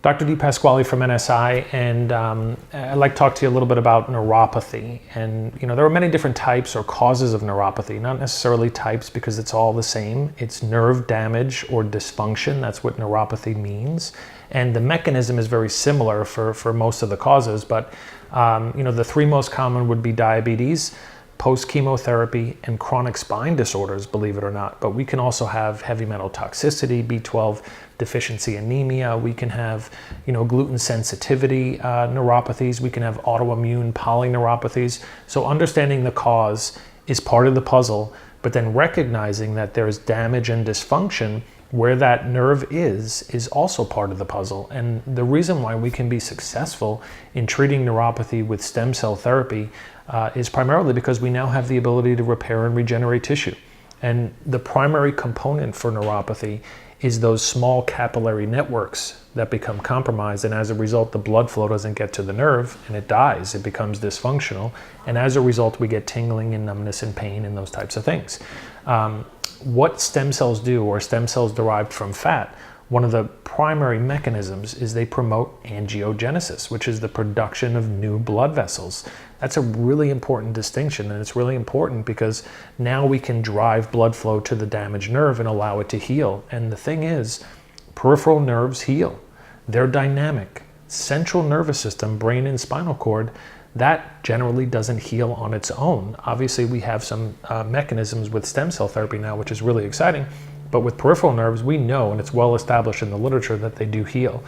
Dr. D. Pasquale from NSI, and I'd like to talk to you a little bit about neuropathy. And there are many different types or causes of neuropathy, not necessarily types because it's all the same. It's nerve damage or dysfunction. That's what neuropathy means. And the mechanism is very similar for most of the causes, but the three most common would be diabetes, post-chemotherapy, and chronic spine disorders, believe it or not. But we can also have heavy metal toxicity, B12 deficiency anemia. We can have, gluten sensitivity neuropathies. We can have autoimmune polyneuropathies. So understanding the cause is part of the puzzle, but then recognizing that there's damage and dysfunction where that nerve is also part of the puzzle. And the reason why we can be successful in treating neuropathy with stem cell therapy is primarily because we now have the ability to repair and regenerate tissue. And the primary component for neuropathy is those small capillary networks that become compromised, and as a result the blood flow doesn't get to the nerve and it dies, it becomes dysfunctional, and as a result we get tingling and numbness and pain and those types of things. What stem cells do, or stem cells derived from fat, one of the primary mechanisms is they promote angiogenesis, which is the production of new blood vessels. That's a really important distinction, and it's really important because now we can drive blood flow to the damaged nerve and allow it to heal. And the thing is, peripheral nerves heal. They're dynamic. Central nervous system, brain and spinal cord, that generally doesn't heal on its own. Obviously, we have some mechanisms with stem cell therapy now, which is really exciting. But with peripheral nerves, we know, and it's well established in the literature, that they do heal.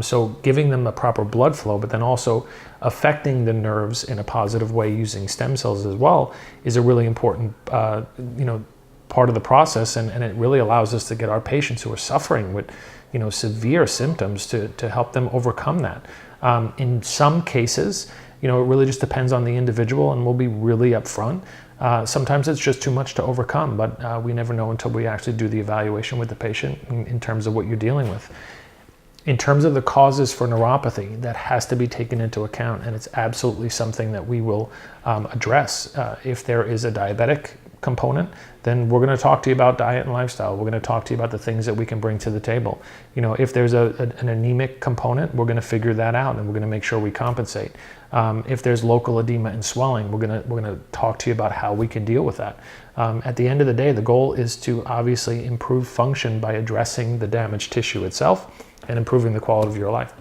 So giving them a proper blood flow, but then also affecting the nerves in a positive way using stem cells as well, is a really important part of the process. And it really allows us to get our patients who are suffering with severe symptoms to help them overcome that. In some cases, it really just depends on the individual, and we'll be really upfront. Sometimes it's just too much to overcome, but we never know until we actually do the evaluation with the patient in terms of what you're dealing with. In terms of the causes for neuropathy, that has to be taken into account, and it's absolutely something that we will address. If there is a diabetic component, then we're going to talk to you about diet and lifestyle. We're going to talk to you about the things that we can bring to the table. If there's an anemic component, we're going to figure that out, and we're going to make sure we compensate. If there's local edema and swelling, we're going to talk to you about how we can deal with that. At the end of the day, the goal is to obviously improve function by addressing the damaged tissue itself and improving the quality of your life.